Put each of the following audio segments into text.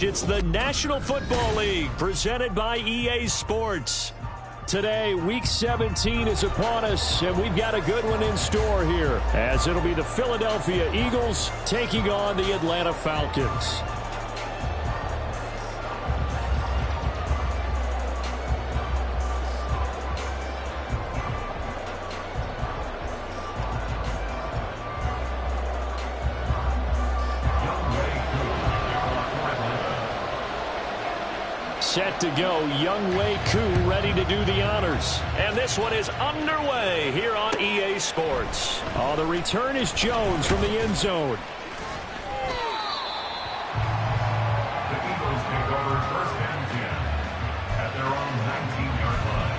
It's the National Football League presented by EA Sports. Today, Week 17 is upon us, and we've got a good one in store here, as it'll be the Philadelphia Eagles taking on the Atlanta Falcons. Set to go, Younghoe Koo ready to do the honors. And this one is underway here on EA Sports. Oh, the return is Jones from the end zone. The Eagles take over first and 10 at their own 19-yard line.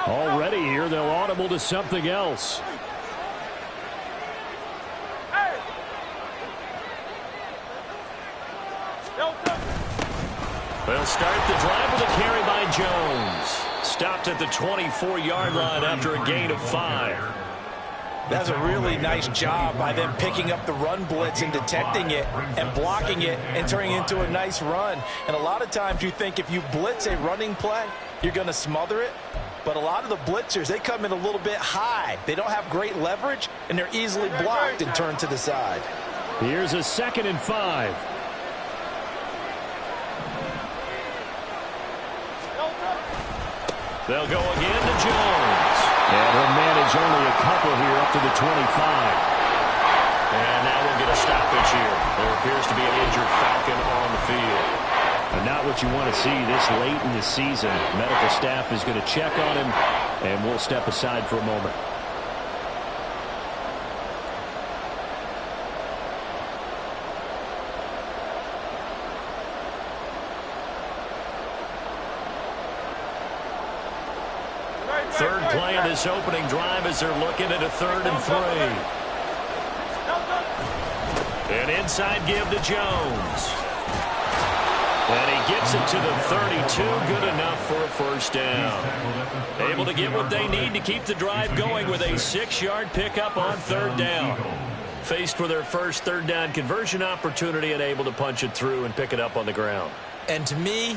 Already here, they'll audible to something else. They'll start the drive with a carry by Jones. Stopped at the 24-yard line after a gain of 5. That's a really nice job by them picking up the run blitz and detecting it and blocking it and turning it into a nice run. And a lot of times you think if you blitz a running play, you're going to smother it. But a lot of the blitzers, they come in a little bit high. They don't have great leverage, and they're easily blocked and turned to the side. Here's a 2nd and 5. They'll go again to Jones. And he'll manage only a couple here up to the 25. And now we'll get a stoppage here. There appears to be an injured Falcon on the field. And not what you want to see this late in the season. Medical staff is going to check on him, and we'll step aside for a moment. Third play of this opening drive as they're looking at a 3rd and 3. An inside give to Jones. And he gets it to the 32. Good enough for a first down. Able to get what they need to keep the drive going with a 6-yard pickup on 3rd down. Faced with their first 3rd down conversion opportunity and able to punch it through and pick it up on the ground. And to me,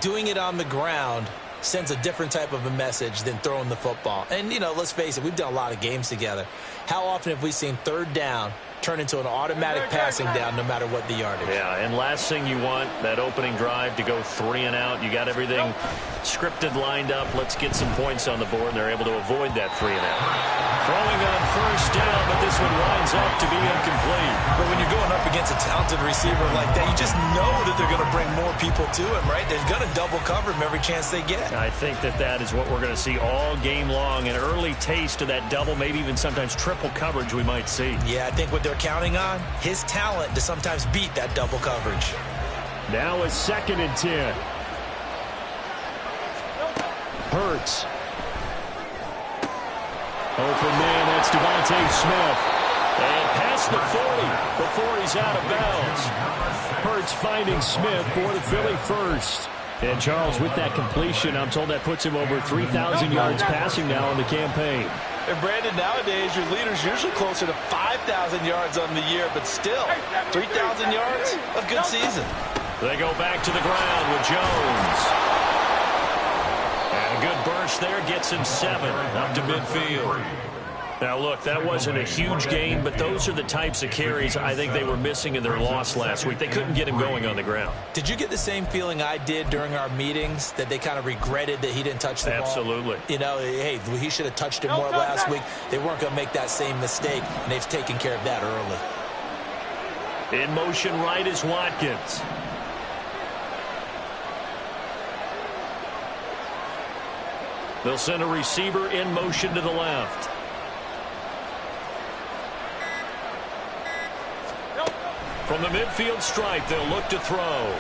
doing it on the ground sends a different type of a message than throwing the football. And, you know, let's face it, we've done a lot of games together. How often have we seen 3rd down turn into an automatic passing down no matter what the yardage? Yeah, and last thing you want, that opening drive to go 3 and out. You got everything scripted, lined up. Let's get some points on the board, and they're able to avoid that 3 and out. Throwing on first down, but this one winds up to be incomplete. But when you're going up against a talented receiver like that, you just know that they're going to bring more people to him, right? They're going to double cover him every chance they get. I think that is what we're going to see all game long. An early taste of that double, maybe even sometimes triple coverage we might see. Yeah, I think what they're counting on, his talent to sometimes beat that double coverage. Now a 2nd and 10. Hurts. Open man, that's Devontae Smith. And past the 40 before he's out of bounds. Hurts finding Smith for the Philly first. And Charles, with that completion, I'm told that puts him over 3,000 yards passing now in the campaign. And Brandon, nowadays your leader's usually closer to 5,000 yards on the year, but still, 3,000 yards, a good season. They go back to the ground with Jones. And a good burst there gets him 7 up to midfield. Now, look, that wasn't a huge gain, but those are the types of carries I think they were missing in their loss last week. They couldn't get him going on the ground. Did you get the same feeling I did during our meetings, that they kind of regretted that he didn't touch the ball? Absolutely. You know, hey, he should have touched it more last week. They weren't going to make that same mistake, and they've taken care of that early. In motion right is Watkins. They'll send a receiver in motion to the left. From the midfield stripe, they'll look to throw.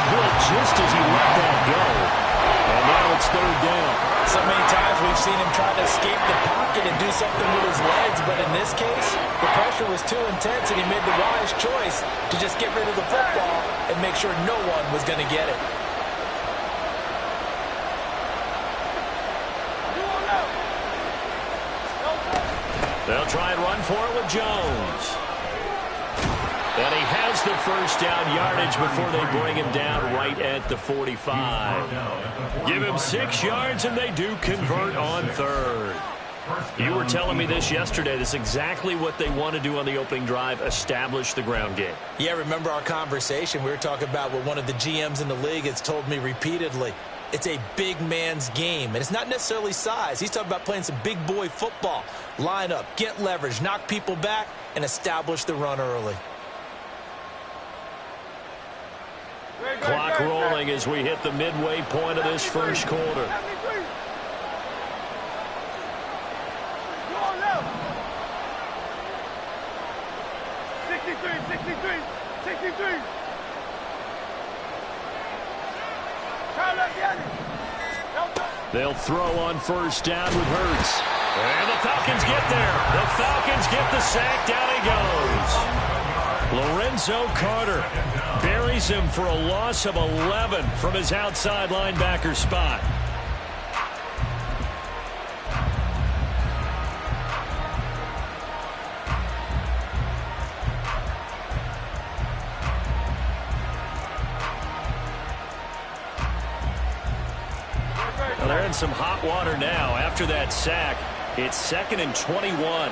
split just as he let that go. And now it's third down. So many times we've seen him try to escape the pocket and do something with his legs, but in this case, the pressure was too intense and he made the wise choice to just get rid of the football and make sure no one was going to get it. They'll try and run for it with Jones. And he has the first down yardage before they bring him down right at the 45. Give him 6 yards, and they do convert on third. You were telling me this yesterday. This is exactly what they want to do on the opening drive, establish the ground game. Yeah, remember our conversation? We were talking about what one of the GMs in the league has told me repeatedly. It's a big man's game, and it's not necessarily size. He's talking about playing some big boy football. Line up, get leverage, knock people back, and establish the run early. Clock rolling as we hit the midway point of this first quarter. They'll throw on first down with Hurts. And the Falcons get there. The Falcons get the sack. Down he goes. Lorenzo Carter buries him for a loss of 11 from his outside linebacker spot. Well, they're in some hot water now after that sack. It's 2nd and 21.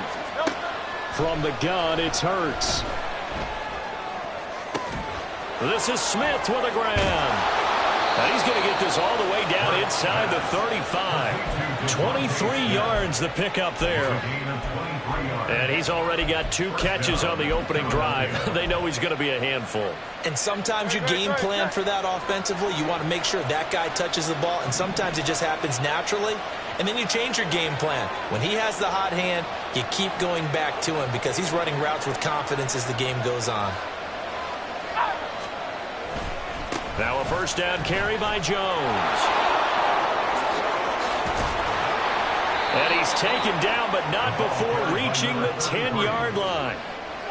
From the gun, it's Hurts. This is Smith with a grab. And he's going to get this all the way down inside the 35. 23 yards the pickup there. And he's already got 2 catches on the opening drive. They know he's going to be a handful. And sometimes you game plan for that offensively. You want to make sure that guy touches the ball, and sometimes it just happens naturally. And then you change your game plan. When he has the hot hand, you keep going back to him because he's running routes with confidence as the game goes on. Now a first down carry by Jones. And he's taken down, but not before reaching the 10-yard line.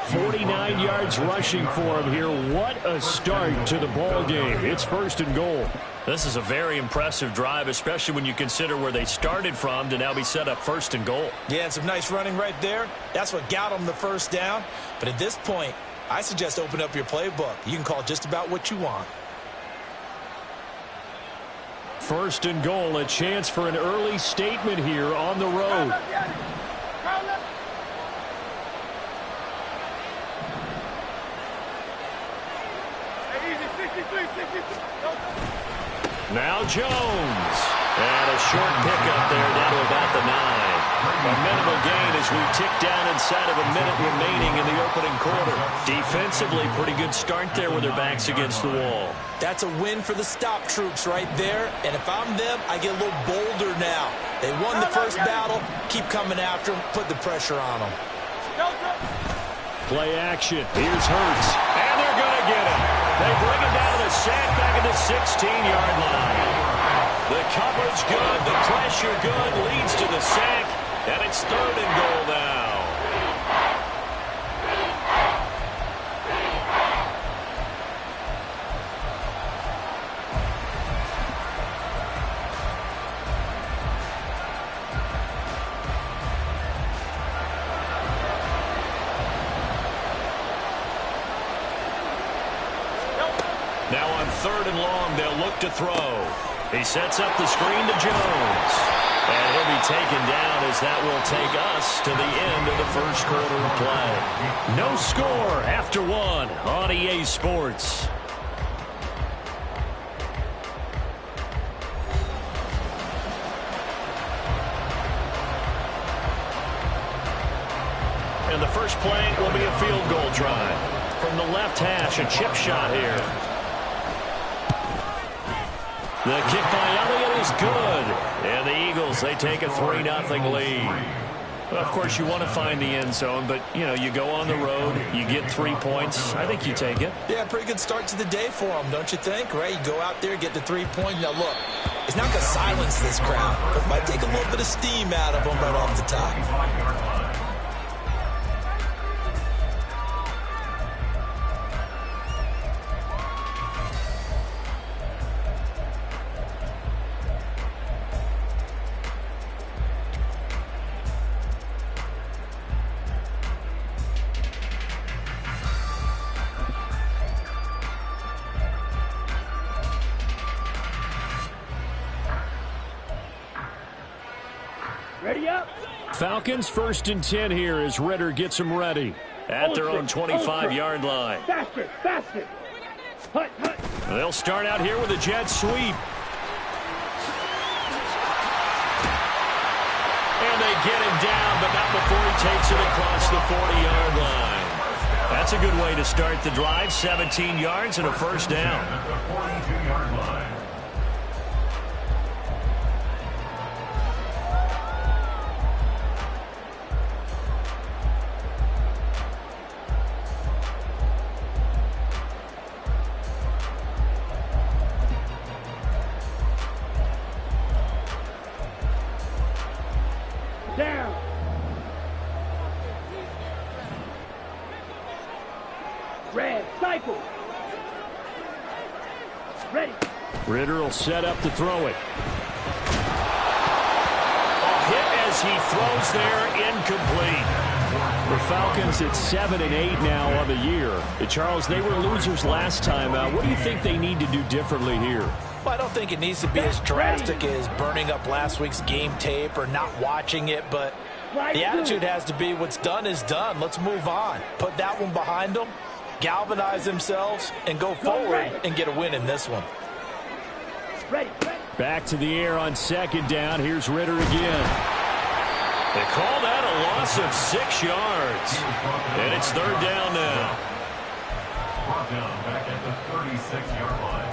49 yards rushing for him here. What a start to the ball game. It's 1st and goal. This is a very impressive drive, especially when you consider where they started from to now be set up 1st and goal. Yeah, and some nice running right there. That's what got them the first down. But at this point, I suggest open up your playbook. You can call just about what you want. 1st and goal, a chance for an early statement here on the road. Now Jones. And a short pickup there down to about the 9. A minimal gain as we tick down inside of a minute remaining in the opening quarter. Defensively, pretty good start there with their backs against the wall. That's a win for the stop troops right there. And if I'm them, I get a little bolder now. They won the first battle. Keep coming after them. Put the pressure on them. Play action. Here's Hurts. And they're going to get him. They bring him down to the sack back at the 16-yard line. The coverage good. The pressure good. Leads to the sack. And it's 3rd and goal now. Now on 3rd and long, they'll look to throw. He sets up the screen to Jones. And he'll be taken down as that will take us to the end of the first quarter of play. No score after 1 on EA Sports. And the first play will be a field goal try. From the left hash, a chip shot here. The kick by Elliott is good. And the Eagles, they take a 3-0 lead. Well, of course, you want to find the end zone, but, you know, you go on the road, you get 3 points. I think you take it. Yeah, pretty good start to the day for them, don't you think? Right? You go out there, get the 3 points. Now, look, it's not going to silence this crowd, but it might take a little bit of steam out of them right off the top. Ready up. Falcons 1st and 10 here as Ritter gets them ready at their own 25-yard line. Faster, faster. Hut, hut. They'll start out here with a jet sweep. And they get him down, but not before he takes it across the 40-yard line. That's a good way to start the drive. 17 yards and a first down. At the 42-yard line. Down. Red, cycle. Ready. Ritter will set up to throw it. A hit as he throws there, incomplete. The Falcons at 7 and 8 now on the year. Charles, they were losers last time out. What do you think they need to do differently here? Well, I don't think it needs to be as drastic as burning up last week's game tape or not watching it, but the attitude has to be what's done is done. Let's move on. Put that one behind them, galvanize themselves, and go forward and get a win in this one. Ready. Back to the air on 2nd down. Here's Ritter again. They call that a loss of 6 yards. And it's 3rd down now. Brought down back at the 36-yard line.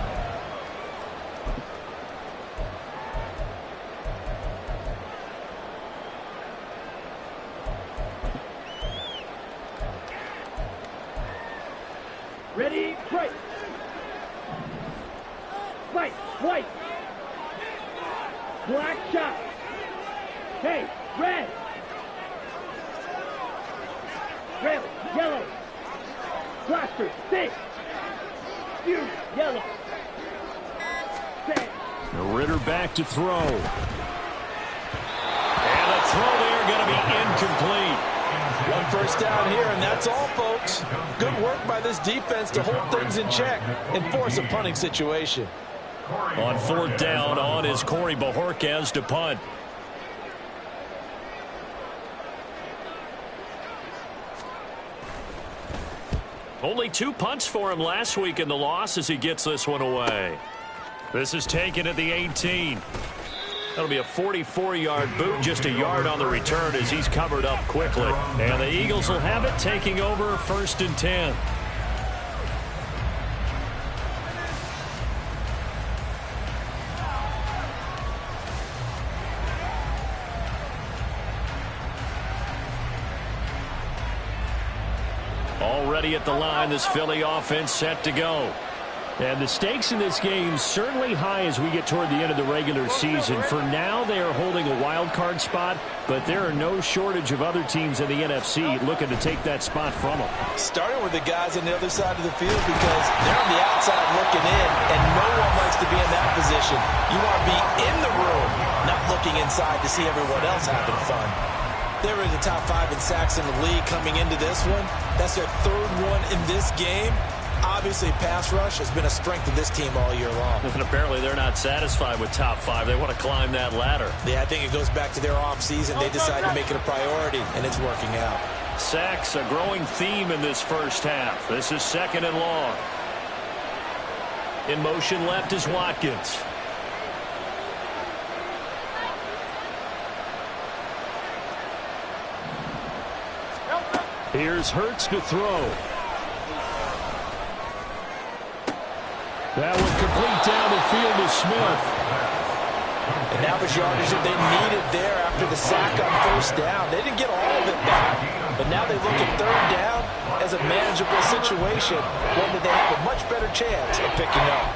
Ready, right. Right, white. Black shot. Hey, red. Red, yellow. Blaster, six. You, yellow. Six. Ritter back to throw. And the throw there going to be incomplete. One first down here, and that's all, folks. Good work by this defense to hold things in check and force a punting situation. On 4th down, on is Corey Bajorquez to punt. Only 2 punts for him last week in the loss as he gets this one away. This is taken at the 18. That'll be a 44-yard boot, just a yard on the return as he's covered up quickly. And the Eagles will have it, taking over 1st and 10. Already at the line, this Philly offense set to go. And the stakes in this game certainly high as we get toward the end of the regular season. For now, they are holding a wild card spot, but there are no shortage of other teams in the NFC looking to take that spot from them. Starting with the guys on the other side of the field because they're on the outside looking in, and no one likes to be in that position. You want to be in the room, not looking inside to see everyone else having fun. They were in the top 5 in sacks in the league coming into this one. That's their 3rd one in this game. Obviously, pass rush has been a strength of this team all year long. And apparently they're not satisfied with top 5. They want to climb that ladder. Yeah, I think it goes back to their offseason. They decided to make it a priority, and it's working out. Sacks, a growing theme in this first half. This is 2nd and long. In motion left is Watkins. Here's Hurts to throw. That one complete down the field to Smith. And that was yardage that they needed there after the sack on first down. They didn't get all of it back, but now they look at third down as a manageable situation, one that they have a much better chance of picking up.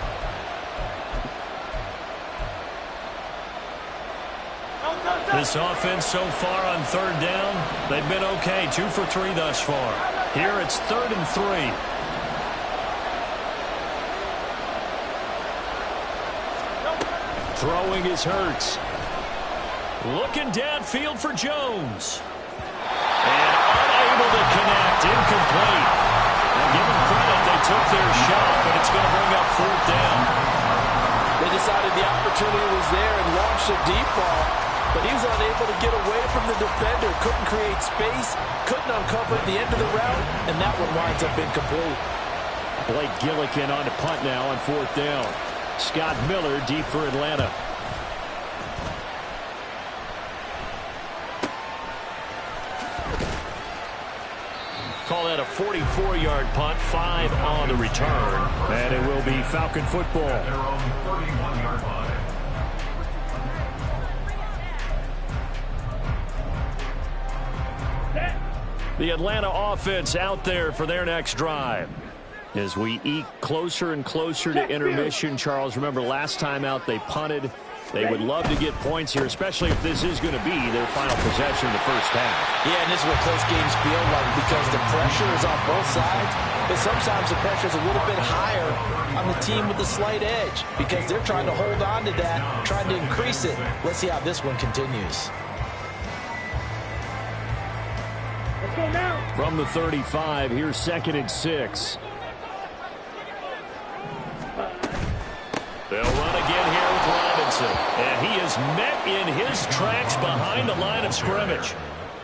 This offense so far on third down, they've been okay. 2 for 3 thus far. Here it's 3rd and 3. Throwing is Hurts. Looking downfield for Jones. And unable to connect. Incomplete. Now give them credit. They took their shot, but it's going to bring up 4th down. They decided the opportunity was there and launched a deep ball, but he was unable to get away from the defender. Couldn't create space. Couldn't uncover the end of the route, and that one winds up incomplete. Blake Gillikin on to punt now on 4th down. Scott Miller deep for Atlanta. Call that a 44-yard punt, 5 on the return. And it will be Falcon football. Their own 31-yard line. The Atlanta offense out there for their next drive. As we eke closer and closer to intermission, Charles, remember last time out they punted. They would love to get points here, especially if this is going to be their final possession of the first half. Yeah, and this is what close games feel like because the pressure is on both sides, but sometimes the pressure is a little bit higher on the team with the slight edge because they're trying to hold on to that, trying to increase it. Let's see how this one continues. Let's go now. From the 35, here's 2nd and 6. They'll run again here with Robinson. And he is met in his tracks behind the line of scrimmage.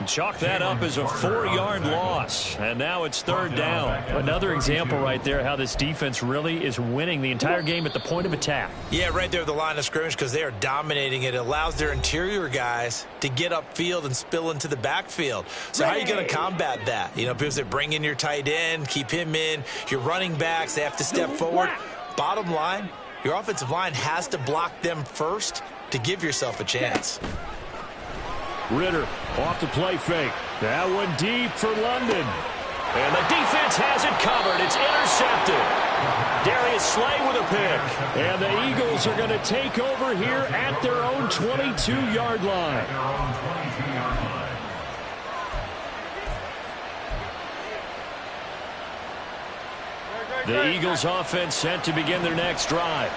Chalk that up as a 4-yard loss. And now it's 3rd down. Another example right there how this defense really is winning the entire game at the point of attack. Yeah, right there at the line of scrimmage because they are dominating it. It allows their interior guys to get upfield and spill into the backfield. So how are you going to combat that? You know, because they bring in your tight end, keep him in. Your running backs, they have to step forward. Bottom line, your offensive line has to block them first to give yourself a chance. Ritter off the play fake. That one deep for London. And the defense has it covered. It's intercepted. Darius Slay with a pick. And the Eagles are going to take over here at their own 22-yard line. Their own 22-yard line. The Eagles offense set to begin their next drive.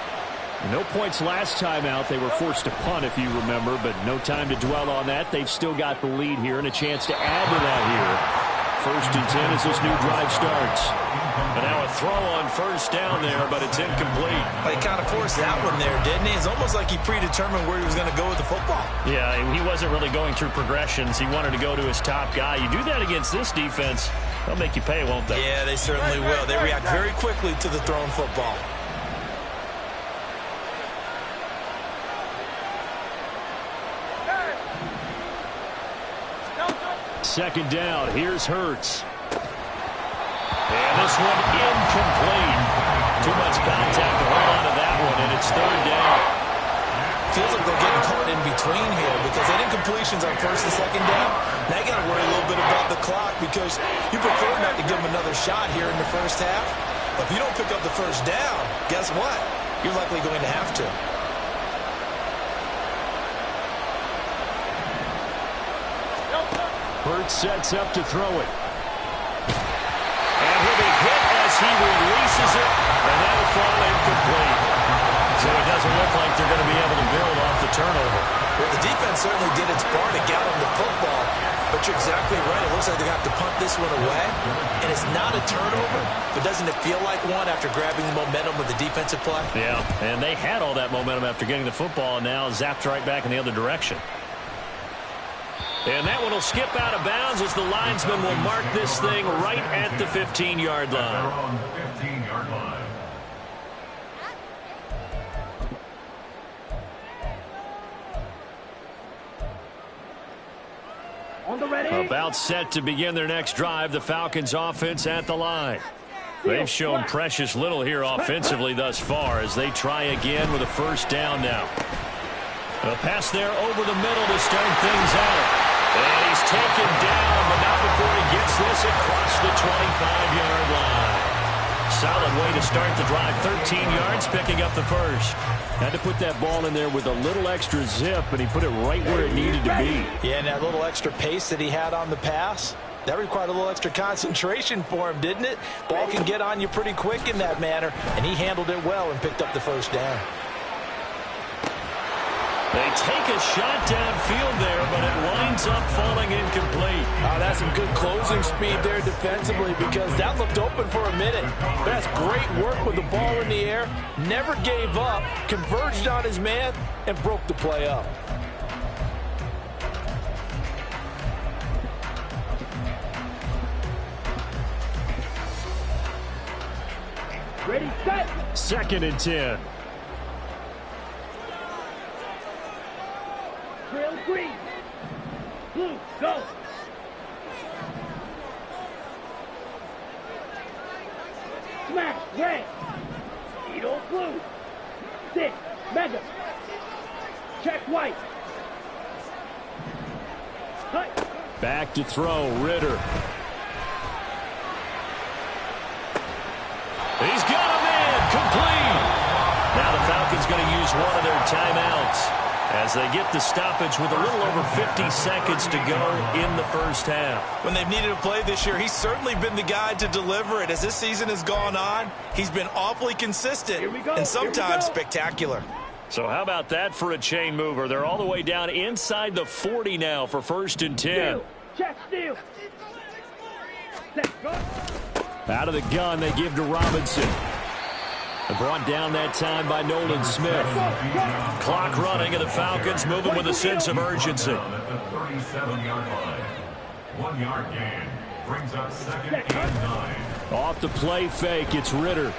No points last time out. They were forced to punt, if you remember, but no time to dwell on that. They've still got the lead here and a chance to add to that here. 1st and 10 as this new drive starts. And now a throw on 1st down there, but it's incomplete. He kind of forced that one there, didn't he? It's almost like he predetermined where he was going to go with the football. Yeah, he wasn't really going through progressions. He wanted to go to his top guy. You do that against this defense, they'll make you pay, won't they? Yeah, they certainly will. They react very quickly to the thrown football. Second down. Here's Hurts. And this one incomplete. Too much contact to hold on to that one, and it's 3rd down. Feels like they're getting caught in between here because they did completions on 1st and 2nd down. Now you got to worry a little bit about the clock because you prefer not to give them another shot here in the first half. But if you don't pick up the 1st down, guess what? You're likely going to have to. Hurts sets up to throw it. And he'll be hit as he releases it, and that'll fall incomplete. So it doesn't look like they're going to be able to build off the turnover. Well, the defense certainly did its part to get them the football, but you're exactly right. It looks like they're going to have to punt this one away, and it's not a turnover, but doesn't it feel like one after grabbing the momentum with the defensive play? Yeah, and they had all that momentum after getting the football, and now zapped right back in the other direction. And that one will skip out of bounds as the linesman will mark this thing right at the 15-yard line. They're on the 15-yard line. On the ready. About set to begin their next drive, the Falcons offense at the line. They've shown precious little here offensively thus far as they try again with a 1st down now. A pass there over the middle to start things out. And he's taken down, but not before he gets this across the 25-yard line. Solid way to start the drive. 13 yards, picking up the first. Had to put that ball in there with a little extra zip, and he put it right where it needed to be. Yeah, and that little extra pace that he had on the pass, that required a little extra concentration for him, didn't it? Ball can get on you pretty quick in that manner, and he handled it well and picked up the first down. They take a shot downfield there, but it winds up falling incomplete. Oh, that's some good closing speed there defensively, because that looked open for a minute. That's great work with the ball in the air. Never gave up, converged on his man, and broke the play up. Ready, set. 2nd and 10. Trail green. Blue, go. Smash, red. Needle, blue. Six, mega. Check white. Cut. Back to throw, Ritter. He's got him in, complete. Now the Falcons going to use one of their timeouts as they get the stoppage with a little over 50 seconds to go in the first half. When they've needed a play this year, he's certainly been the guy to deliver it. As this season has gone on, he's been awfully consistent and sometimes spectacular. So how about that for a chain mover? They're all the way down inside the 40 now for 1st and 10. Steal. Check, steal. Set, go. Out of the gun, they give to Robinson. And brought down that time by Nolan Smith. Clock running, and the Falcons moving with a sense of urgency. At the 37-yard line. 1 yard gain brings up 2nd and 9. Off the play fake, it's Ritter.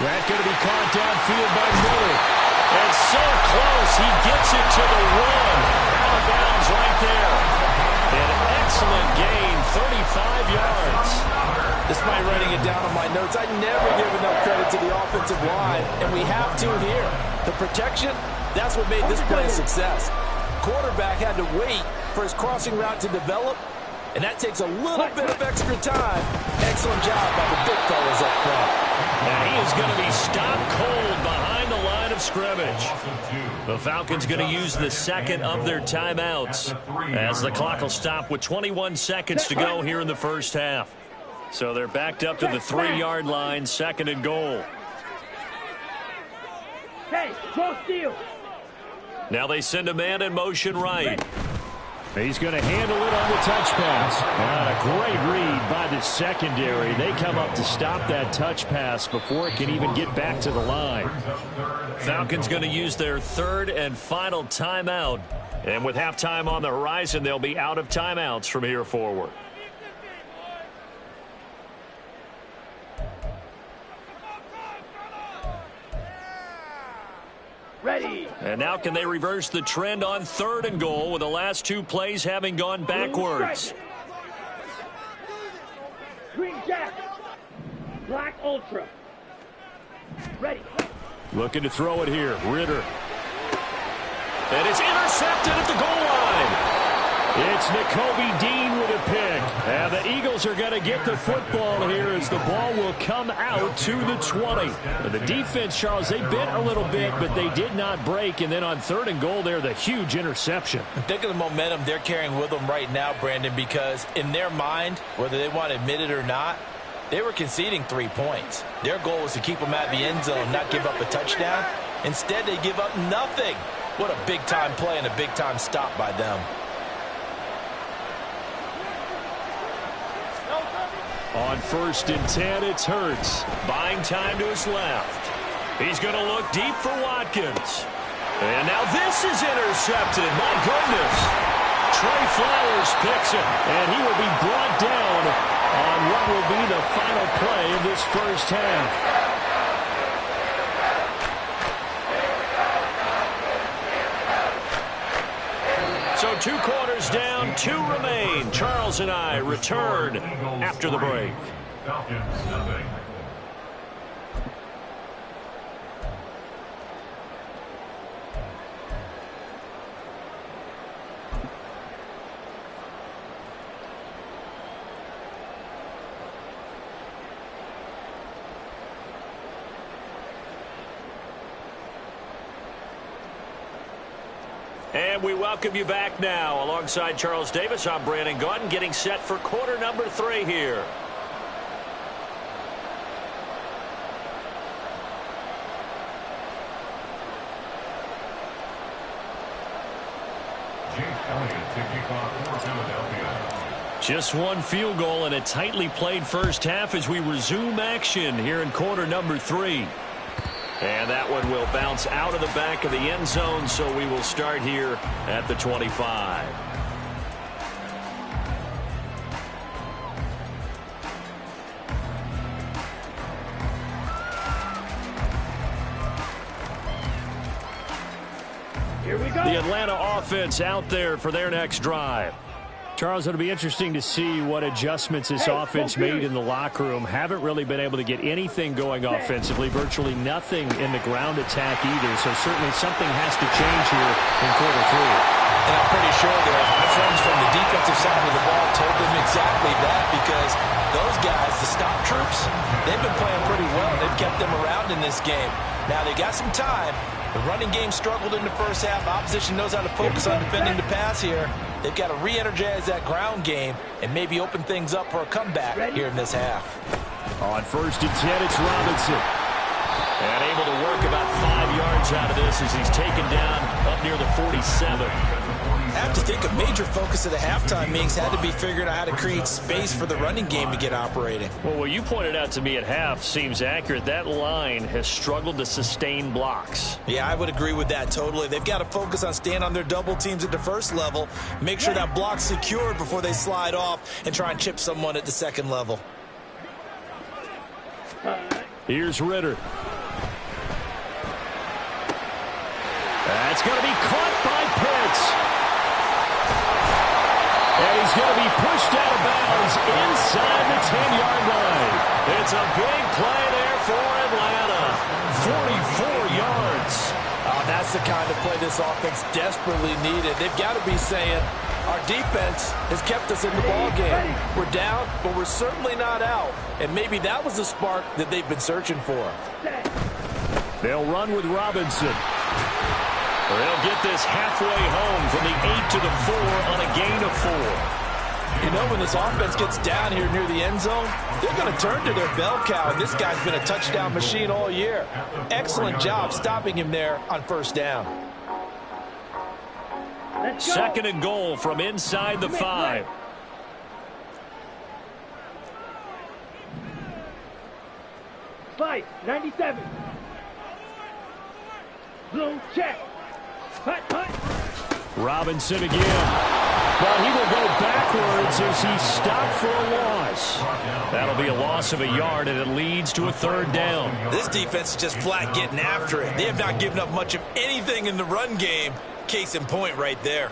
That's going to be caught downfield by Miller. And so close, he gets it to the 1. Out of bounds right there. An excellent gain, 35 yards. Despite writing it down on my notes, I never give enough credit to the offensive line, and we have to here. The protection, that's what made this play a success. Quarterback had to wait for his crossing route to develop, and that takes a little bit of extra time. Excellent job by the big fellas up front. And he is going to be stopped cold behind the line of scrimmage. The Falcons going to use the second of their timeouts as the clock will stop with 21 seconds to go here in the first half. So they're backed up to the 3-yard line, 2nd and goal. Hey, go steal. Now they send a man in motion right. He's going to handle it on the touch pass. And a great read by the secondary. They come up to stop that touch pass before it can even get back to the line. Falcons going to use their 3rd and final timeout. And with halftime on the horizon, they'll be out of timeouts from here forward. Ready. And now can they reverse the trend on 3rd and goal with the last 2 plays having gone backwards? Green jacket. Black ultra. Ready. Looking to throw it here. Ritter. And it's intercepted at the goal line. It's Nakobe Dean with a pick. And the Eagles are going to get the football here as the ball will come out to the 20. And the defense, Charles, they bit a little bit, but they did not break. And then on 3rd and goal there, the huge interception. Think of the momentum they're carrying with them right now, Brandon, because in their mind, whether they want to admit it or not, they were conceding 3 points. Their goal was to keep them at the end zone, not give up a touchdown. Instead, they give up nothing. What a big-time play and a big-time stop by them. On 1st and 10, it's Hurts. Buying time to his left. He's going to look deep for Watkins. And now this is intercepted. My goodness. Trey Flowers picks it. And he will be brought down on what will be the final play of this first half. So 2 quarters down, 2 remain. Charles and I return after the break. Falcons, nothing. And we welcome you back now. Alongside Charles Davis, I'm Brandon Gaudin, getting set for quarter number 3 here. Just one field goal and a tightly played first half as we resume action here in quarter number 3. And that one will bounce out of the back of the end zone, so we will start here at the 25. Here we go. The Atlanta offense out there for their next drive. Charles, it'll be interesting to see what adjustments this offense made in the locker room. Haven't really been able to get anything going offensively, virtually nothing in the ground attack either. So certainly something has to change here in quarter 3. And I'm pretty sure their friends from the defensive side of the ball told them exactly that, because those guys, the stop troops, they've been playing pretty well. They've kept them around in this game. Now they got some time. The running game struggled in the first half. Opposition knows how to focus on defending the pass here. They've got to re-energize that ground game and maybe open things up for a comeback here in this half. On 1st and 10, it's Robinson. And able to work about 5 yards out of this as he's taken down up near the 47. I have to think a major focus of the halftime meetings had to be figuring out how to create space for the running game to get operating. Well, what you pointed out to me at half seems accurate. That line has struggled to sustain blocks. Yeah, I would agree with that totally. They've got to focus on staying on their double teams at the first level, make sure that block's secured before they slide off and try and chip someone at the second level. Here's Ritter. That's going to be caught by Pitts. And he's going to be pushed out of bounds inside the 10-yard line. It's a big play there for Atlanta. 44 yards. Oh, that's the kind of play this offense desperately needed. They've got to be saying, our defense has kept us in the ball game. We're down, but we're certainly not out. And maybe that was the spark that they've been searching for. They'll run with Robinson. They'll get this halfway home from the 8 to the 4 on a gain of 4. You know, when this offense gets down here near the end zone, they're going to turn to their bell cow, and this guy's been a touchdown machine all year. Excellent job stopping him there on first down. Second and goal from inside the 5. Fight, 97. Blue check. Hut, hut. Robinson again. But he will go backwards as he stopped for a loss. That'll be a loss of a yard, and it leads to a 3rd down. This defense is just flat getting after it. They have not given up much of anything in the run game. Case in point right there.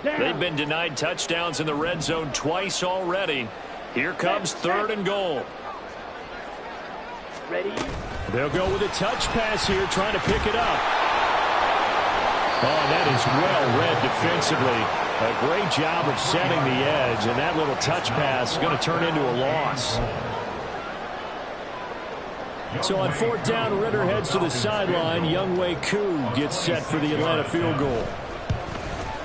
They've been denied touchdowns in the red zone twice already. Here comes 3rd and goal. Ready? They'll go with a touch pass here, trying to pick it up. Oh, that is well read defensively. A great job of setting the edge, and that little touch pass is going to turn into a loss. So on 4th down, Ritter heads to the sideline. Younghoe Koo gets set for the Atlanta field goal.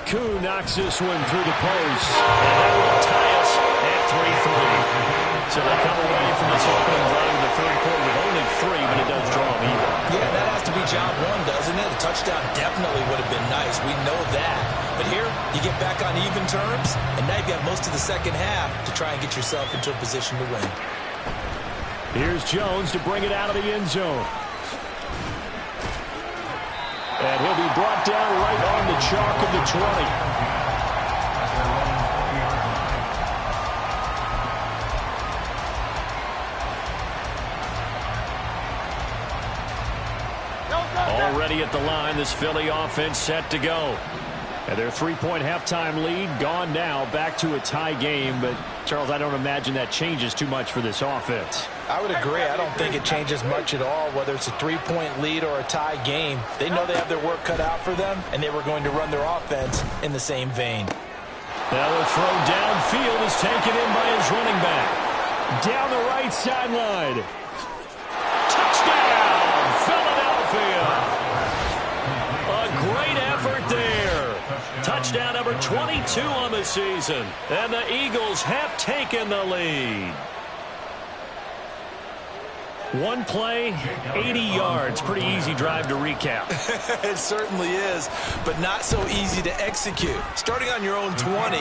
Koo knocks this one through the post. And that will tie us at 3-3. So they come away from this opening drive in the 3rd quarter with only 3, but it does draw them even. Yeah, that has to be job 1, doesn't it? A touchdown definitely would have been nice. We know that. But here, you get back on even terms, and now you've got most of the second half to try and get yourself into a position to win. Here's Jones to bring it out of the end zone. And he'll be brought down right on the chalk of the 20. Already at the line, this Philly offense set to go. And their three-point halftime lead gone now, back to a tie game. But, Charles, I don't imagine that changes too much for this offense. I would agree. I don't think it changes much at all, whether it's a three-point lead or a tie game. They know they have their work cut out for them, and they were going to run their offense in the same vein. Now the throw downfield is taken in by his running back. Down the right sideline. Touchdown, Philadelphia. A great effort there. Touchdown number 22 on the season. And the Eagles have taken the lead. One play, 80 yards. Pretty easy drive to recap. It certainly is, but not so easy to execute. Starting on your own 20,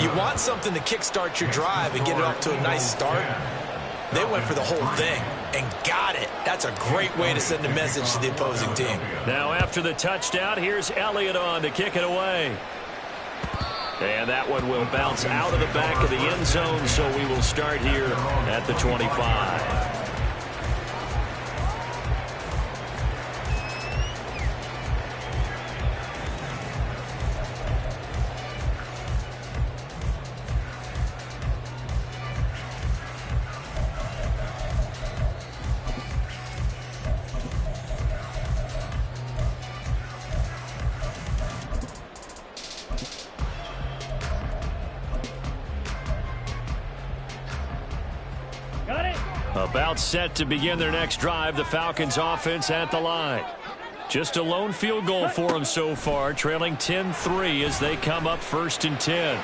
you want something to kickstart your drive and get it off to a nice start. They went for the whole thing and got it. That's a great way to send a message to the opposing team. Now after the touchdown, here's Elliott on to kick it away. And that one will bounce out of the back of the end zone, so we will start here at the 25. About set to begin their next drive, the Falcons offense at the line. Just a lone field goal for them so far, trailing 10-3 as they come up 1st and 10. And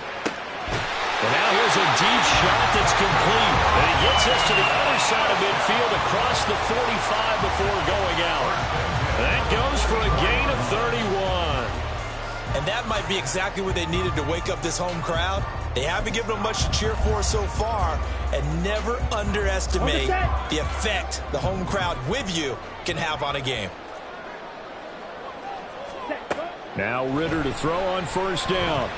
now here's a deep shot that's complete. And he gets us to the other side of midfield across the 45 before going out. That goes for a gain of 31. And that might be exactly what they needed to wake up this home crowd. They haven't given them much to cheer for so far, and never underestimate the effect the home crowd with you can have on a game. Now Ritter to throw on 1st down.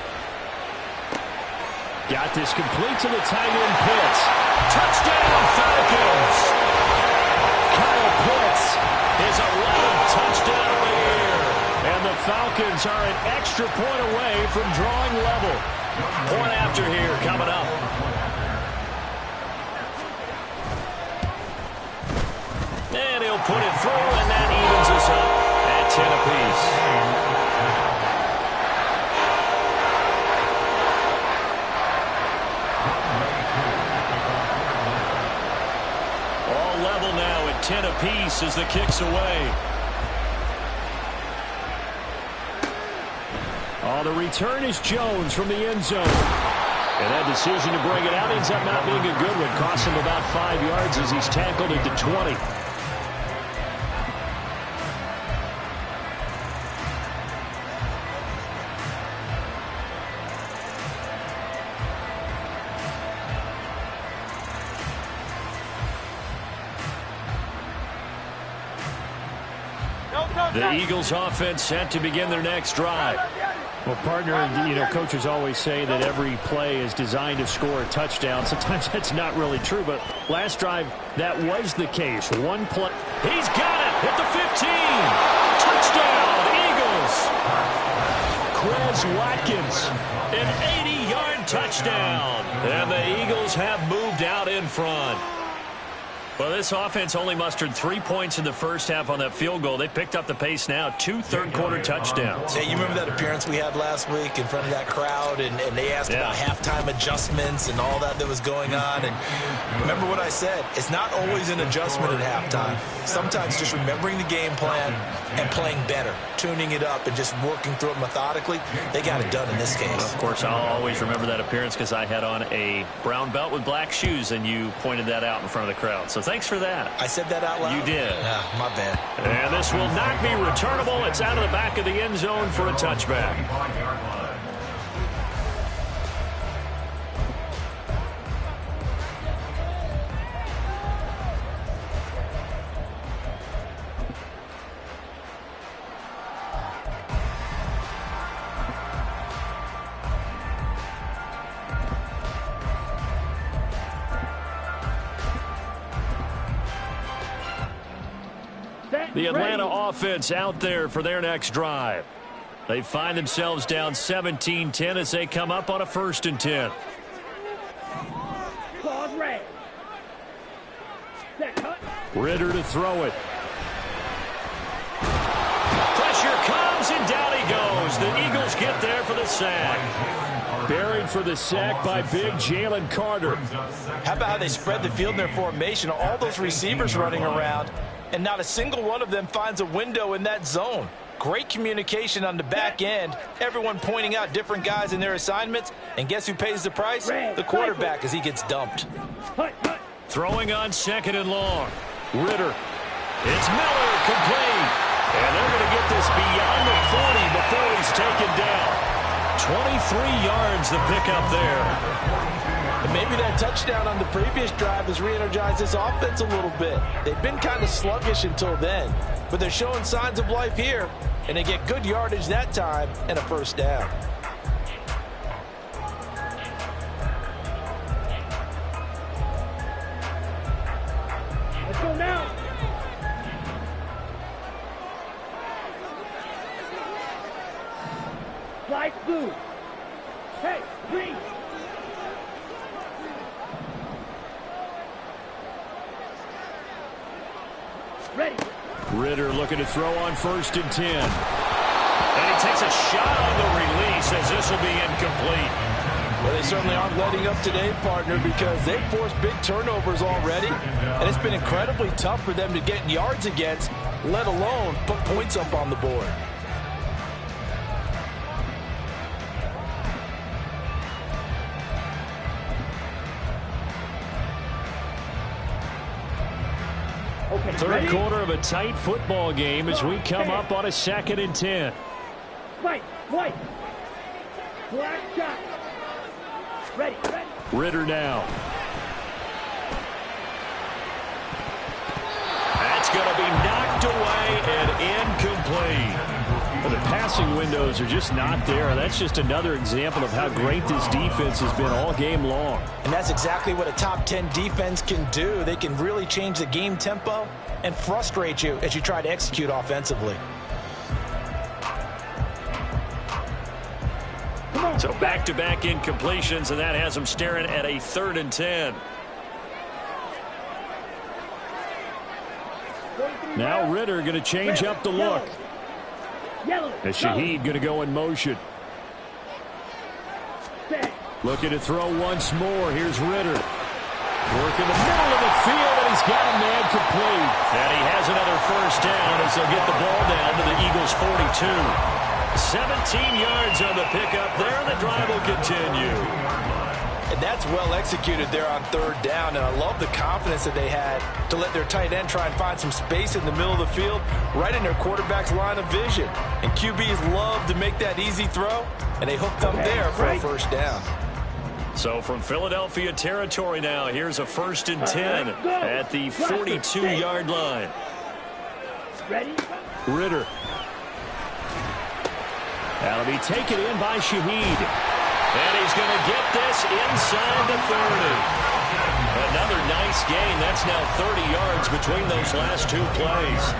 Got this complete to the tight end Pitts. Touchdown Falcons! Kyle Pitts is 11th touchdown of the year. And the Falcons are an extra point away from drawing level. Point after here coming up. And he'll put it through, and that evens us up at 10 apiece. All level now at 10 apiece as the kick's away. Oh, the return is Jones from the end zone. And that decision to bring it out ends up not being a good one. Cost him about 5 yards as he's tackled into 20. The Eagles offense set to begin their next drive. Well, partner, coaches always say that every play is designed to score a touchdown. Sometimes that's not really true, but last drive, that was the case. One play. He's got it at the 15. Touchdown, Eagles. Quez Watkins, an 80-yard touchdown. And the Eagles have moved out in front. Well, this offense only mustered 3 points in the first half on that field goal. They picked up the pace now, 2 third-quarter touchdowns. Hey, you remember that appearance we had last week in front of that crowd, and they asked about halftime adjustments and all that was going on. And remember what I said, it's not always an adjustment at halftime. Sometimes just remembering the game plan and playing better, tuning it up and just working through it methodically. They got it done in this case. Of course, I'll always remember that appearance because I had on a brown belt with black shoes, and you pointed that out in front of the crowd. So thanks for that. I said that out loud? You did. Yeah, my bad. And this will not be returnable. It's out of the back of the end zone for a touchback. The Atlanta offense out there for their next drive. They find themselves down 17-10 as they come up on a 1st and 10. Claws red. Set cut. Ritter to throw it. Pressure comes, and down he goes. The Eagles get there for the sack. Buried for the sack by big Jalen Carter. How about how they spread the field in their formation? All those receivers running around, and not a single one of them finds a window in that zone. Great communication on the back end. Everyone pointing out different guys in their assignments. And guess who pays the price? The quarterback, as he gets dumped. Throwing on 2nd and long. Ritter. It's Miller, complete. And they're going to get this beyond the 40 before he's taken down. 23 yards the pickup there. And maybe that touchdown on the previous drive has re-energized this offense a little bit. They've been kind of sluggish until then, but they're showing signs of life here, and they get good yardage that time and a 1st down. Let's go now. Fly blue. Hey, green. Ready. Ritter looking to throw on 1st and 10. And he takes a shot on the release as this will be incomplete. Well, they certainly aren't letting up today, partner, because they've forced big turnovers already, and it's been incredibly tough for them to get yards against, let alone put points up on the board. Okay, 3rd ready? quarter of a tight football game as we come up on a 2nd and 10. White, white. Black shot. Ready, ready. Ritter now. That's going to be knocked away and incomplete. Well, the passing windows are just not there. That's just another example of how great this defense has been all game long. And that's exactly what a top 10 defense can do. They can really change the game tempo and frustrate you as you try to execute offensively. So back-to-back incompletions, and that has them staring at a 3rd and 10. Now Ritter going to change up the look. As Shaheed going to go in motion. Looking to throw once more. Here's Ritter. Working the middle of the field, and he's got a man complete. And he has another 1st down as they'll get the ball down to the Eagles' 42. 17 yards on the pickup there, and the drive will continue. And that's well executed there on 3rd down, and I love the confidence that they had to let their tight end try and find some space in the middle of the field, right in their quarterback's line of vision. And QBs love to make that easy throw, and they hooked up there for a 1st down. So from Philadelphia territory now, here's a 1st and 10 at the 42-yard line. Ready? Ritter. That'll be taken in by Shaheed. And he's going to get this inside the 30. Another nice gain. That's now 30 yards between those last 2 plays.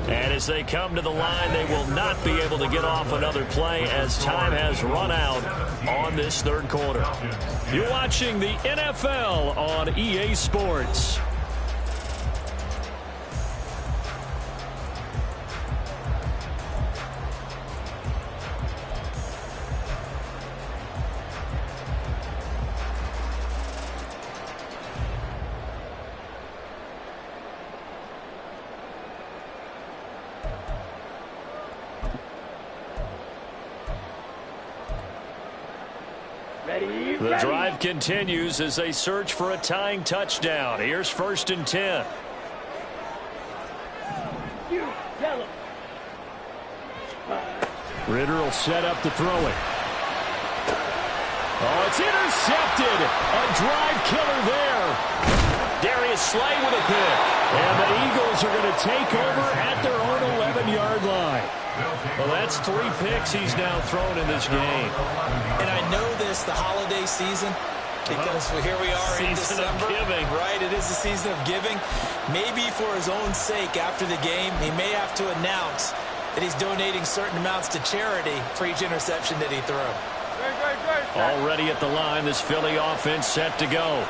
And as they come to the line, they will not be able to get off another play as time has run out on this 3rd quarter. You're watching the NFL on EA Sports. The drive continues as they search for a tying touchdown. Here's 1st and 10. Ritter will set up to throw it. Oh, it's intercepted. A drive killer there. Darius Slay with a pick. And the Eagles are going to take over at their own 11-yard line. Well, that's 3 picks he's now thrown in this game. And I know this, the holiday season, because here we are in December. Season of giving. Right, it is the season of giving. Maybe for his own sake after the game, he may have to announce that he's donating certain amounts to charity for each interception that he threw. Already at the line, this Philly offense set to go.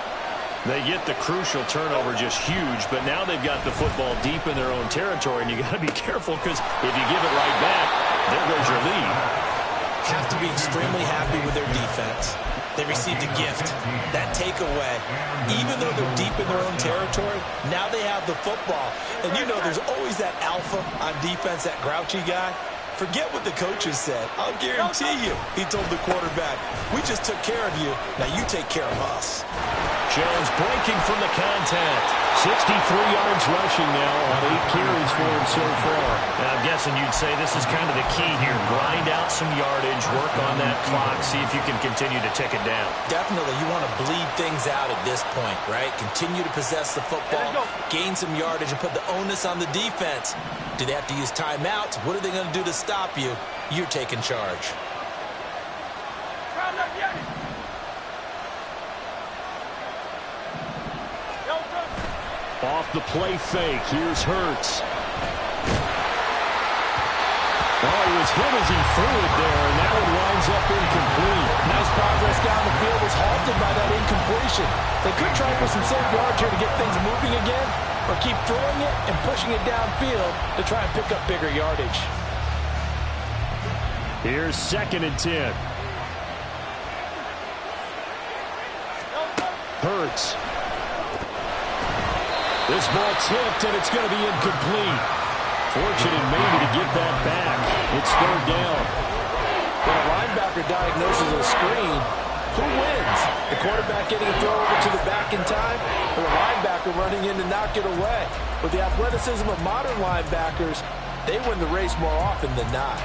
They get the crucial turnover, just huge, but now they've got the football deep in their own territory, and you got to be careful because if you give it right back, there goes your lead. Have to be extremely happy with their defense. They received a gift, that takeaway. Even though they're deep in their own territory, now they have the football. And you know there's always that alpha on defense, that grouchy guy. Forget what the coaches said. I'll guarantee you, he told the quarterback, we just took care of you. Now you take care of us. Jones breaking from the contact. 63 yards rushing now on 8 carries for him so far. And I'm guessing you'd say this is kind of the key here. Grind out some yardage, work on that clock, see if you can continue to tick it down. Definitely, you want to bleed things out at this point, right? Continue to possess the football, gain some yardage, and put the onus on the defense. Do they have to use timeouts? What are they going to do to stop you? You're taking charge. Off the play fake. Here's Hurts. Oh, he was hit as he threw it there, and that one winds up incomplete. Nice progress down the field was halted by that incompletion. They could try for some safe yards here to get things moving again, or keep throwing it and pushing it downfield to try and pick up bigger yardage. Here's 2nd and 10. Hurts. This ball tipped, and it's going to be incomplete. Fortunate maybe to get that back. It's 3rd down. When a linebacker diagnoses a screen, who wins? The quarterback getting a throw over to the back in time, or the linebacker running in to knock it away? With the athleticism of modern linebackers, they win the race more often than not.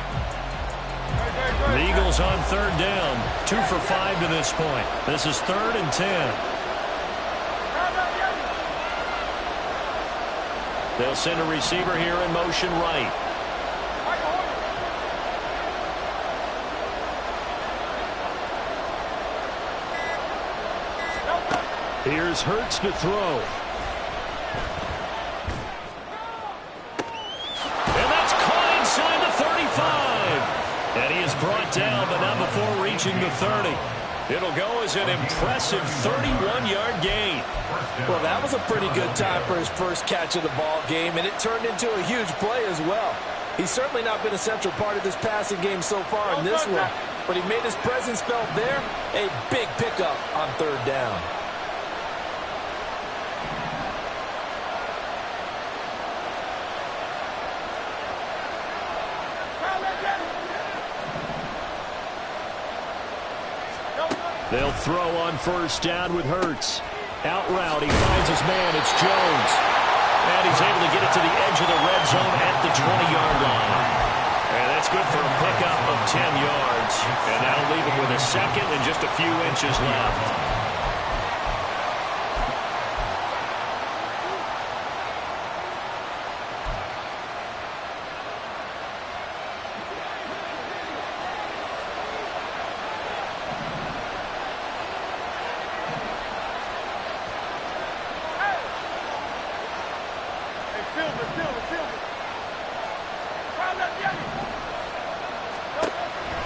The Eagles on 3rd down. 2 for 5 to this point. This is 3rd and 10. They'll send a receiver here in motion right. Here's Hurts to throw. And that's caught inside the 35. And he is brought down, but not before reaching the 30. It'll go as an impressive 31-yard gain. Well, that was a pretty good time for his first catch of the ball game, and it turned into a huge play as well. He's certainly not been a central part of this passing game so far in this one, but he made his presence felt there. A big pickup on 3rd down. They'll throw on 1st down with Hurts. Out route, he finds his man. It's Jones. And he's able to get it to the edge of the red zone at the 20-yard line. And that's good for a pickup of 10 yards. And that'll leave him with a 2nd and just a few inches left.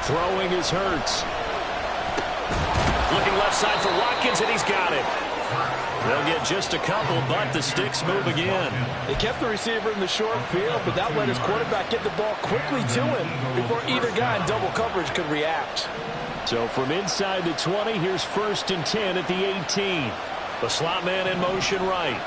Throwing is Hurts. Looking left side for Watkins, and he's got it. They'll get just a couple, but the sticks move again. They kept the receiver in the short field, but that let his quarterback get the ball quickly to him before either guy in double coverage could react. So from inside the 20, here's 1st and 10 at the 18. The slot man in motion right.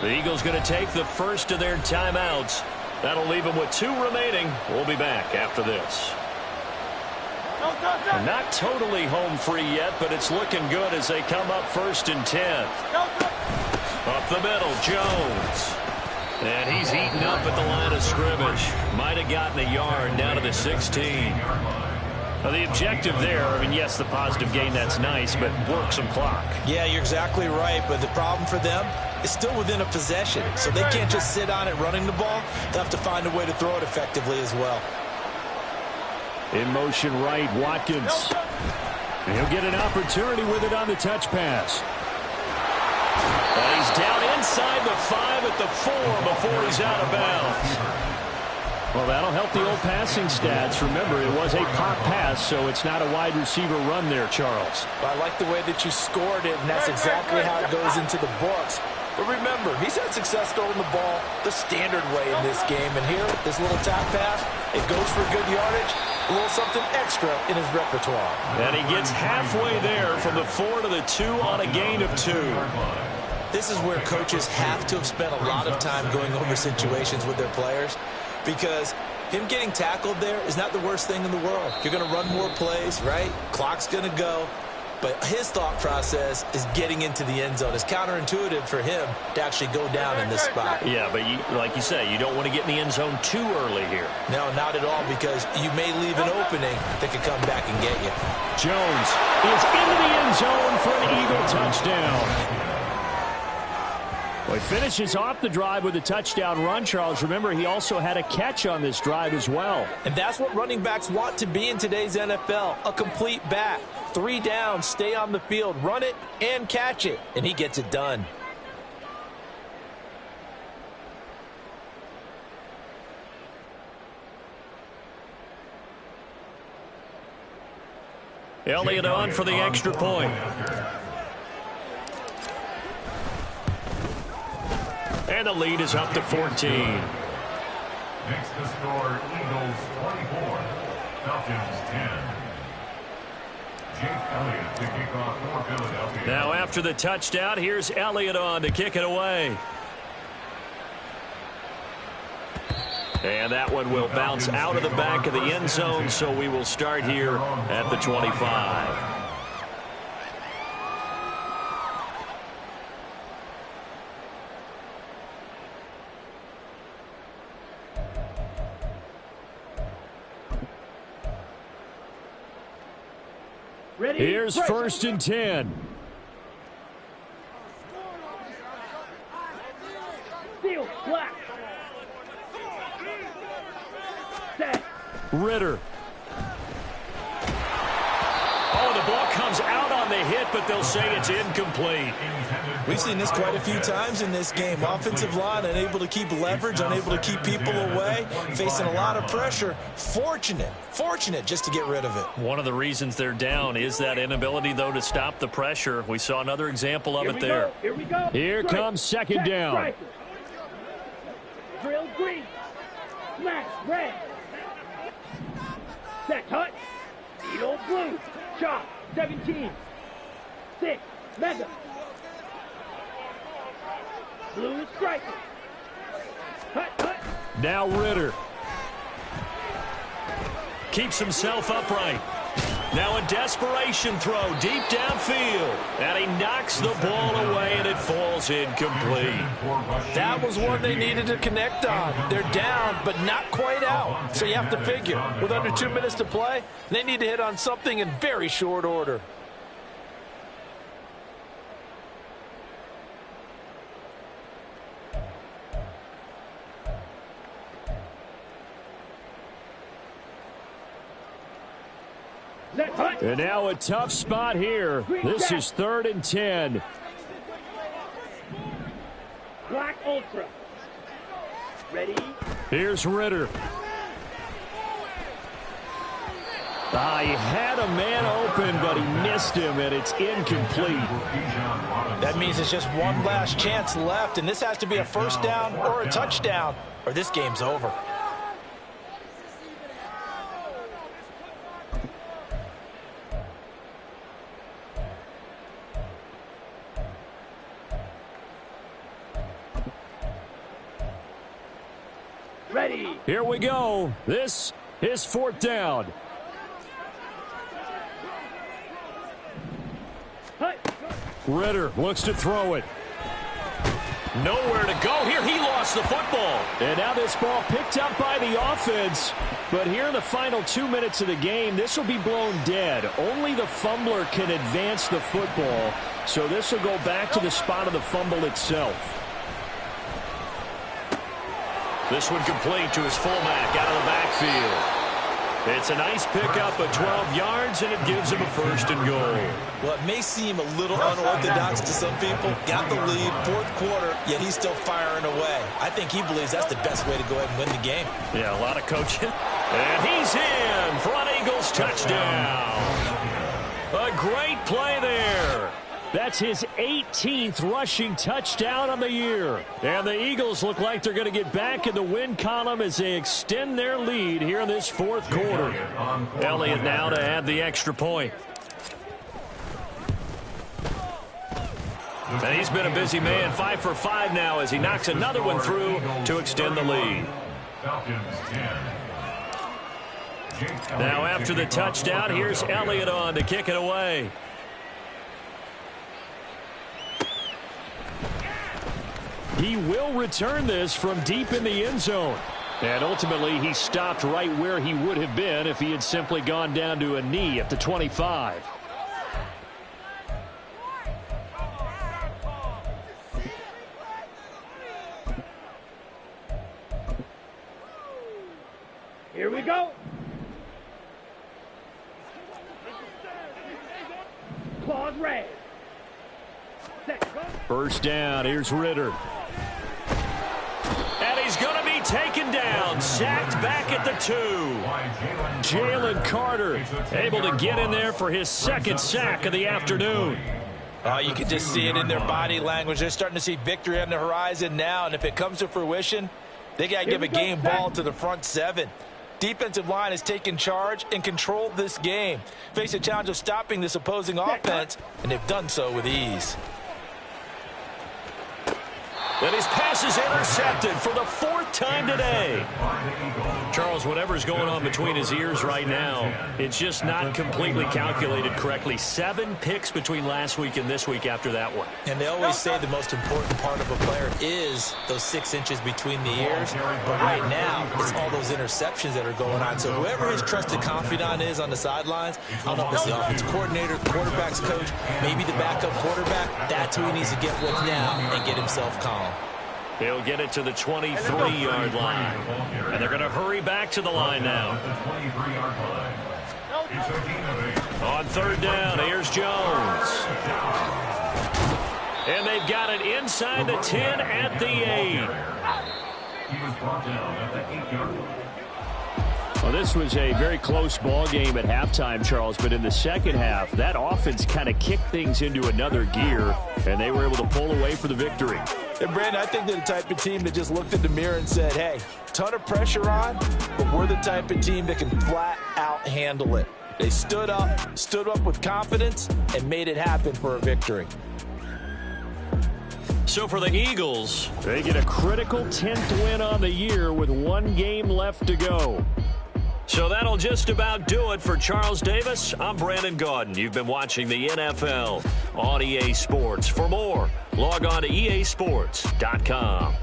The Eagles going to take the first of their timeouts. That'll leave them with 2 remaining. We'll be back after this. Not totally home free yet, but it's looking good as they come up 1st and 10. Up the middle, Jones. And he's eaten up at the line of scrimmage. Might have gotten a yard down to the 16. Well, the objective there, I mean, yes, the positive gain, that's nice, but work some clock. Yeah, you're exactly right, but the problem for them is still within a possession, so they can't just sit on it running the ball. They'll have to find a way to throw it effectively as well. In motion right, Watkins. And he'll get an opportunity with it on the touch pass. And he's down inside the 5 at the 4 before he's out of bounds. Well, that'll help the old passing stats. Remember, it was a pop pass, so it's not a wide receiver run there, Charles. Well, I like the way that you scored it, and that's exactly how it goes into the books. But remember, he's had success throwing the ball the standard way in this game. And here, this little tap pass, it goes for good yardage, a little something extra in his repertoire. And he gets halfway there from the 4 to the 2 on a gain of 2. This is where coaches have to have spent a lot of time going over situations with their players, because him getting tackled there is not the worst thing in the world. You're going to run more plays, right? Clock's going to go. But his thought process is getting into the end zone. It's counterintuitive for him to actually go down in this spot. Yeah, but like you say, you don't want to get in the end zone too early here. No, not at all, because you may leave an opening that could come back and get you. Jones is into the end zone for an Eagle touchdown. Well, he finishes off the drive with a touchdown run, Charles. Remember, he also had a catch on this drive as well. And that's what running backs want to be in today's NFL, a complete back. 3 down, stay on the field, run it, and catch it. And he gets it done. Elliott on for the extra point. And the lead is up to 14. Next to score, Eagles 24, Falcons 10. Jake Elliott to kick off for Philadelphia. Now after the touchdown, here's Elliott on to kick it away. And that one will bounce out of the back of the end zone, so we will start here at the 25. Here's 1st and 10. Steal, black. Set. Ritter. Oh, the ball comes out on the hit, but they'll say it's incomplete. We've seen this quite a few times in this game. Offensive line unable to keep leverage, unable to keep people away, facing a lot of pressure. Fortunate just to get rid of it. One of the reasons they're down is that inability, though, to stop the pressure. We saw another example of it there. Here we go. Here comes 2nd down. Drill green. Smash red. Set touch. Needle blue. Chop 17. 6. Mega. Blue striker. Hut. Now Ritter. Keeps himself upright. Now a desperation throw deep downfield. And he knocks the ball away, and it falls incomplete. That was one they needed to connect on. They're down, but not quite out. So you have to figure, with under 2 minutes to play, they need to hit on something in very short order. And now a tough spot here. This is 3rd and 10. Black Ultra. Ready? Here's Ritter. He had a man open, but he missed him, and it's incomplete. That means it's just one last chance left, and this has to be a 1st down or a touchdown, or this game's over. Ready. Here we go. This is 4th down. Hut. Ritter looks to throw it. Nowhere to go here. He lost the football. And now this ball picked up by the offense. But here in the final 2 minutes of the game, this will be blown dead. Only the fumbler can advance the football. So this will go back to the spot of the fumble itself. This one complete to his fullback out of the backfield. It's a nice pickup of 12 yards, and it gives him a 1st and goal. Well, it may seem a little unorthodox to some people. Got the lead, 4th quarter, yet he's still firing away. I think he believes that's the best way to go ahead and win the game. Yeah, a lot of coaching. And he's in for an Eagles touchdown. A great play there. That's his 18th rushing touchdown on the year. And the Eagles look like they're going to get back in the win column as they extend their lead here in this 4th quarter. Elliott now to add the extra point. And he's been a busy man, 5 for 5 now as he knocks another one through to extend the lead. Now after the touchdown, here's Elliott on to kick it away. He will return this from deep in the end zone. And ultimately, he stopped right where he would have been if he had simply gone down to a knee at the 25. Here we go. Claws red. First down. Here's Ritter. And he's going to be taken down. Sacked back at the 2. Jalen Carter able to get in there for his 2nd sack of the afternoon. You can just see it in their body language. They're starting to see victory on the horizon now, and if it comes to fruition, they got to give a game ball to the front 7. Defensive line has taken charge and controlled this game. Face a challenge of stopping this opposing offense, and they've done so with ease. And his pass is intercepted for the 4th time today. Charles, whatever's going on between his ears right now, it's just not completely calculated correctly. 7 picks between last week and this week after that one. And they always say the most important part of a player is those 6 inches between the ears. But right now, it's all those interceptions that are going on. So whoever his trusted confidant is on the sidelines, I don't know if it's the offensive coordinator, quarterback's coach, maybe the backup quarterback, that's who he needs to get with now and get himself calm. He'll get it to the 23-yard line. And they're going to hurry back to the line now. On 3rd down, here's Jones. And they've got it inside the 10 at the 8. He was brought down at the 8-yard line. Well, this was a very close ball game at halftime, Charles, but in the second half, that offense kind of kicked things into another gear, and they were able to pull away for the victory. And, Brandon, I think they're the type of team that just looked in the mirror and said, hey, ton of pressure on, but we're the type of team that can flat out handle it. They stood up with confidence, and made it happen for a victory. So for the Eagles, they get a critical 10th win on the year with 1 game left to go. So that'll just about do it for Charles Davis. I'm Brandon Gaudin. You've been watching the NFL on EA Sports. For more, log on to easports.com.